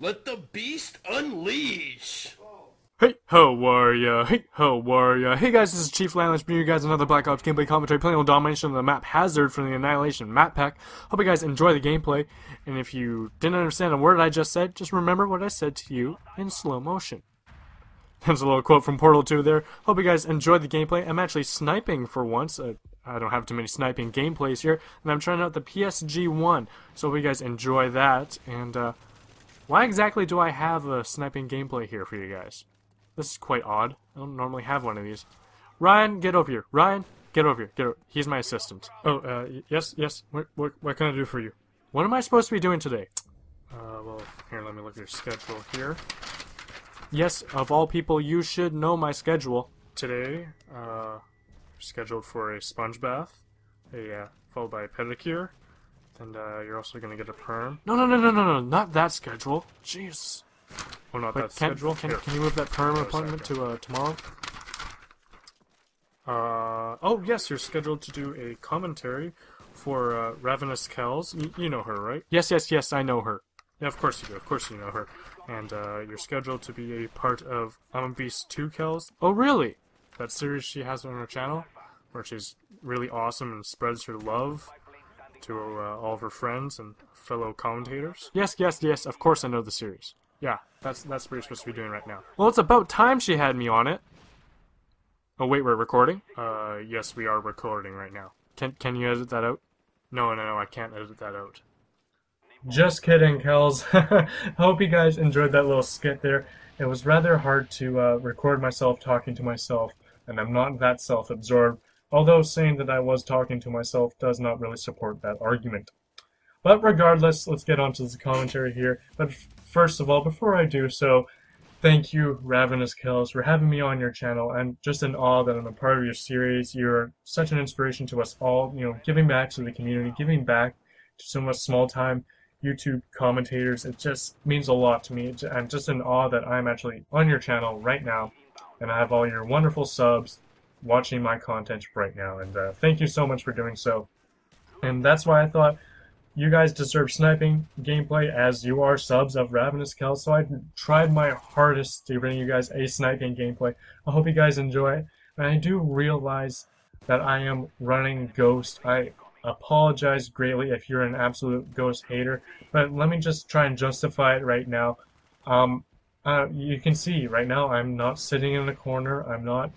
Let the beast unleash! Hey, how are ya? Hey, how are ya? Hey guys, this is Chief Landless bringing you guys another Black Ops gameplay commentary playing on domination of the map Hazard from the Annihilation map pack. Hope you guys enjoy the gameplay, and if you didn't understand a word I just said, just remember what I said to you in slow motion. There's a little quote from Portal 2 there. Hope you guys enjoyed the gameplay. I'm actually sniping for once. I don't have too many sniping gameplays here, and I'm trying out the PSG-1, so hope you guys enjoy that. And why exactly do I have a sniping gameplay here for you guys? This is quite odd. I don't normally have one of these. Ryan, get over here. Ryan, get over here. Get over. He's my assistant. Oh, yes. What can I do for you? What am I supposed to be doing today? Well, here, let me look at your schedule here. Yes, of all people, you should know my schedule. Today, scheduled for a sponge bath, followed by a pedicure, and you're also gonna get a perm. No, not that schedule. Jeez. Oh, not that schedule. Can you move that perm appointment to tomorrow? Oh yes, you're scheduled to do a commentary for Ravenous Kells. You know her, right? Yes, I know her. Yeah, of course you do. Of course you know her. And you're scheduled to be a part of I'm a Beast 2 Kells. Oh really? That series she has on her channel, where she's really awesome and spreads her love to all of her friends and fellow commentators. Yes, of course I know the series. Yeah, that's what you're supposed to be doing right now. Well, it's about time she had me on it. Oh wait, we're recording? Yes, we are recording right now. Can you edit that out? No, I can't edit that out. Just kidding, Kells. Hope you guys enjoyed that little skit there. It was rather hard to record myself talking to myself, and I'm not that self-absorbed, although saying that I was talking to myself does not really support that argument. But regardless, let's get on to the commentary here. But first of all, before I do so, thank you, Ravenous Kells, for having me on your channel. I'm just in awe that I'm a part of your series. You're such an inspiration to us all, giving back to the community, giving back to so much small-time YouTube commentators. It just means a lot to me. I'm just in awe that I'm actually on your channel right now, and I have all your wonderful subs watching my content right now, and thank you so much for doing so. And that's why I thought you guys deserve sniping gameplay, as you are subs of Ravenous Kells, so I tried my hardest to bring you guys a sniping gameplay. I hope you guys enjoy it, and I do realize that I am running Ghost. I apologize greatly if you're an absolute Ghost hater, but let me just try and justify it right now. You can see right now I'm not sitting in the corner, I'm not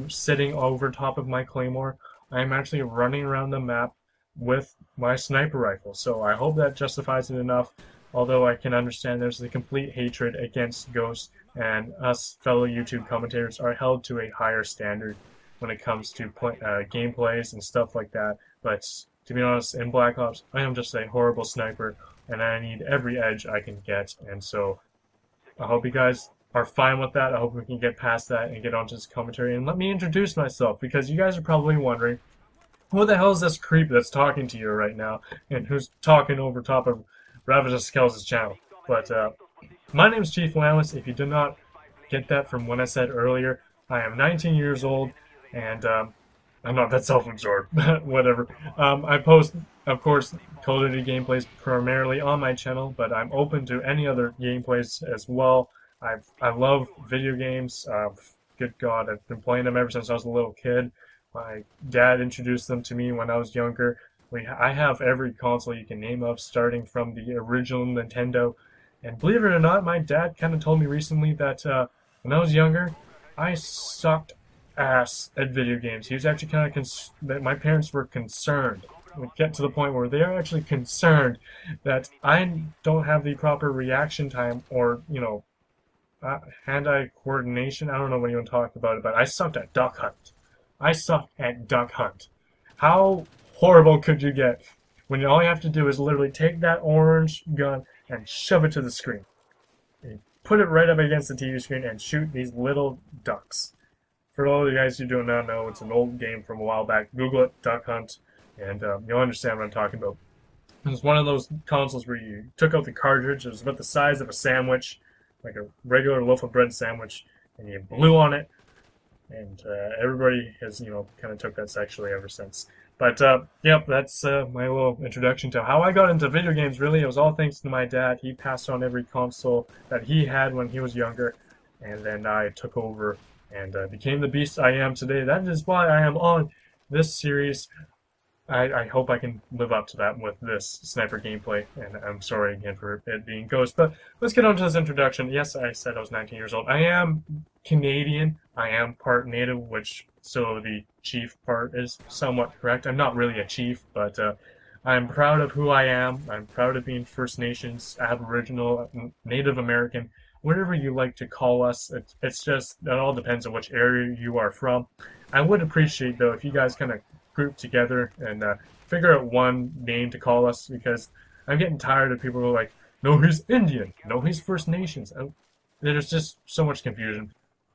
sitting over top of my claymore, I'm actually running around the map with my sniper rifle, so I hope that justifies it enough, although I can understand there's a complete hatred against Ghost, and us fellow YouTube commentators are held to a higher standard when it comes to gameplays and stuff like that. But to be honest, in Black Ops, I am just a horrible sniper, and I need every edge I can get, and so I hope you guys are fine with that. I hope we can get past that and get onto this commentary, and let me introduce myself, because you guys are probably wondering, who the hell is this creep that's talking to you right now, and who's talking over top of Ravenous Kells' channel? But my name is Chief Landless. If you did not get that from what I said earlier, I am 19 years old, and I'm not that self-absorbed, but whatever. I post, of course, Call of Duty gameplays primarily on my channel, but I'm open to any other gameplays as well. I love video games. Good God, I've been playing them ever since I was a little kid. My dad introduced them to me when I was younger. I have every console you can name of, starting from the original Nintendo. And believe it or not, my dad kind of told me recently that when I was younger, I sucked ass at video games. He was actually kind of that my parents were concerned. We get to the point where they are actually concerned that I don't have the proper reaction time, or hand-eye coordination. I don't know what you want to talk about it, but I sucked at Duck Hunt. I suck at Duck Hunt. How horrible could you get when all you have to do is literally take that orange gun and shove it to the screen? And put it right up against the TV screen and shoot these little ducks. For all of you guys who do not know, it's an old game from a while back. Google it, Duck Hunt, and you'll understand what I'm talking about. It's one of those consoles where you took out the cartridge. It was about the size of a sandwich, like a regular loaf of bread sandwich, and you blew on it. And everybody has, kind of took that sexually ever since. But yep, that's my little introduction to how I got into video games. Really, it was all thanks to my dad. He passed on every console that he had when he was younger, and then I took over and became the beast I am today. That is why I am on this series. I hope I can live up to that with this sniper gameplay, and I'm sorry again for it being Ghost, but let's get on to this introduction. Yes, I said I was 19 years old. I am Canadian. I am part native, which so the chief part is somewhat correct. I'm not really a chief, but I'm proud of who I am. I'm proud of being First Nations, Aboriginal, Native American, whatever you like to call us. It's just, it all depends on which area you are from. I would appreciate, though, if you guys kind of group together and figure out one name to call us, because I'm getting tired of people who are like, no, he's Indian, no, he's First Nations. There's just so much confusion.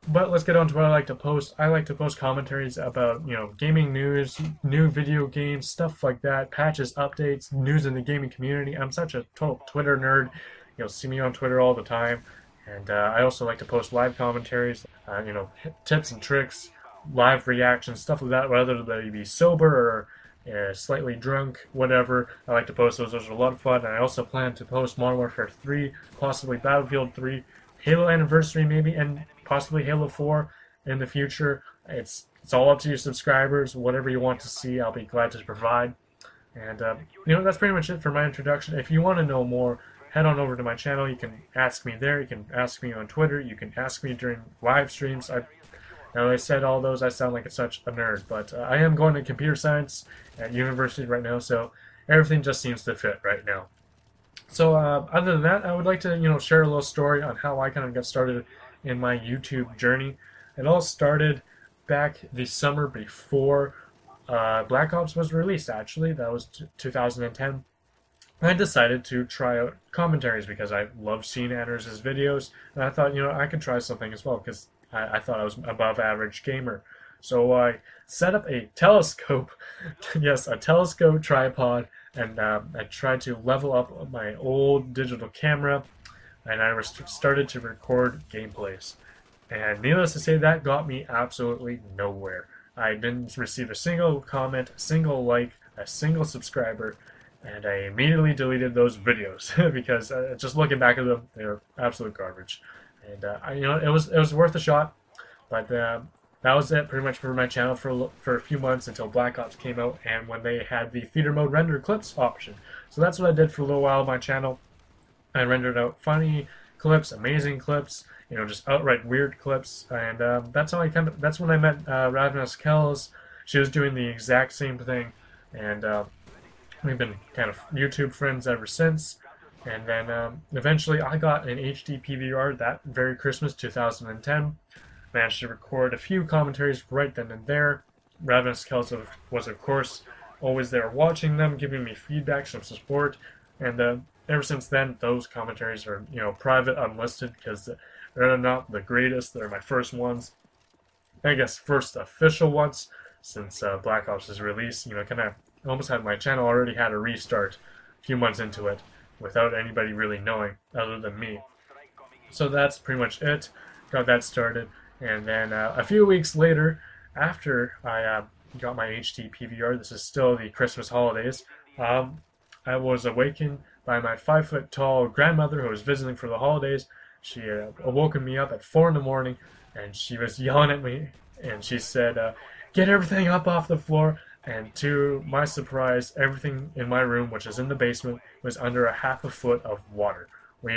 But let's get on to what I like to post. I like to post commentaries about, gaming news, new video games, stuff like that, patches, updates, news in the gaming community. I'm such a total Twitter nerd. You'll see me on Twitter all the time. And I also like to post live commentaries, tips and tricks, live reactions, stuff like that, whether they be sober or slightly drunk, whatever. I like to post those. Those are a lot of fun. And I also plan to post Modern Warfare 3, possibly Battlefield 3, Halo Anniversary maybe, and possibly Halo 4 in the future. It's all up to you subscribers. Whatever you want to see, I'll be glad to provide. And that's pretty much it for my introduction. If you want to know more, head on over to my channel. You can ask me there. You can ask me on Twitter. You can ask me during live streams. Now, I said all those, I sound like such a nerd, but I am going to computer science at university right now, so everything just seems to fit right now. So other than that, I would like to share a little story on how I kind of got started in my YouTube journey. It all started back the summer before Black Ops was released, actually. That was 2010. I decided to try out commentaries because I love seeing Anders' videos, and I thought, I could try something as well, because I thought I was above average gamer. So I set up a telescope, yes, a telescope tripod, and I tried to level up my old digital camera, and I started to record gameplays. And needless to say, that got me absolutely nowhere. I didn't receive a single comment, a single like, a single subscriber, and I immediately deleted those videos because just looking back at them, they were absolute garbage. And it was worth a shot, but that was it pretty much for my channel for a few months until Black Ops came out, and when they had the theater mode render clips option. So that's what I did for a little while on my channel. I rendered out funny clips, amazing clips, just outright weird clips, and that's when I met RAVENOUS Kells. She was doing the exact same thing, and we've been kind of YouTube friends ever since. And then eventually I got an HD PVR that very Christmas 2010. Managed to record a few commentaries right then and there. RAVENOUS Kells was of course always there watching them, giving me feedback, some support. And ever since then, those commentaries are private, unlisted, because they're not the greatest. They're my first ones. I guess first official ones since Black Ops' is released. Kind of almost had my channel already had a restart a few months into it, without anybody really knowing other than me. So that's pretty much it. Got that started, and then a few weeks later, after I got my HD PVR, this is still the Christmas holidays, I was awakened by my 5-foot-tall grandmother who was visiting for the holidays. She awoken me up at 4 in the morning, and she was yelling at me, and she said, get everything up off the floor. And to my surprise, everything in my room, which is in the basement, was under a half a foot of water. We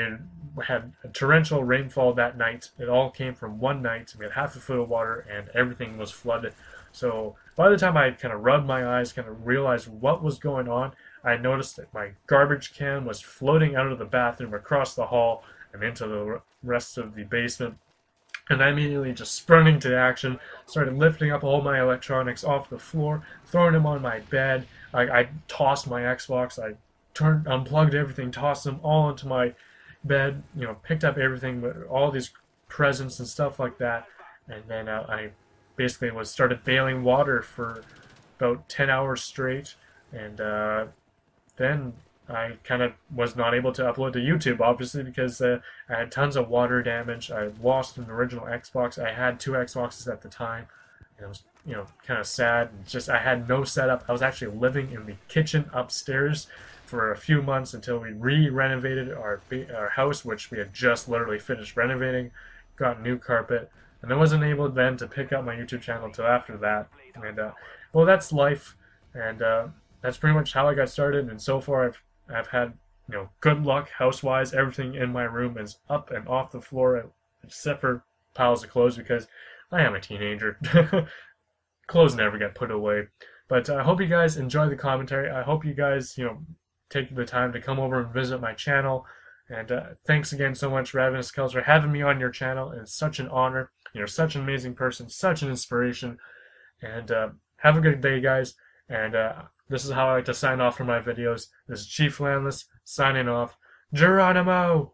had a torrential rainfall that night. It all came from one night. We had half a foot of water, and everything was flooded. So by the time I kind of rubbed my eyes, kind of realized what was going on, I noticed that my garbage can was floating out of the bathroom across the hall and into the rest of the basement. And I immediately just sprung into action, started lifting up all my electronics off the floor, throwing them on my bed. I tossed my Xbox, I unplugged everything, tossed them all into my bed, picked up everything, all these presents and stuff like that. And then I basically started bailing water for about 10 hours straight. And then I kind of was not able to upload to YouTube, obviously, because I had tons of water damage. I lost an original Xbox. I had 2 Xboxes at the time, and it was kind of sad. Just I had no setup. I was actually living in the kitchen upstairs for a few months until we re-renovated our house, which we had just literally finished renovating, got new carpet, and I wasn't able then to pick up my YouTube channel until after that. And well, that's life, and that's pretty much how I got started. And so far, I've had good luck house-wise. Everything in my room is up and off the floor, except for piles of clothes because I am a teenager. Clothes never get put away. But I hope you guys enjoy the commentary. I hope you guys, take the time to come over and visit my channel. And thanks again so much, Ravenous Kells, for having me on your channel. It's such an honor. You're such an amazing person, such an inspiration. And have a good day, guys. And this is how I like to sign off for my videos. This is Chief Landless signing off. Geronimo!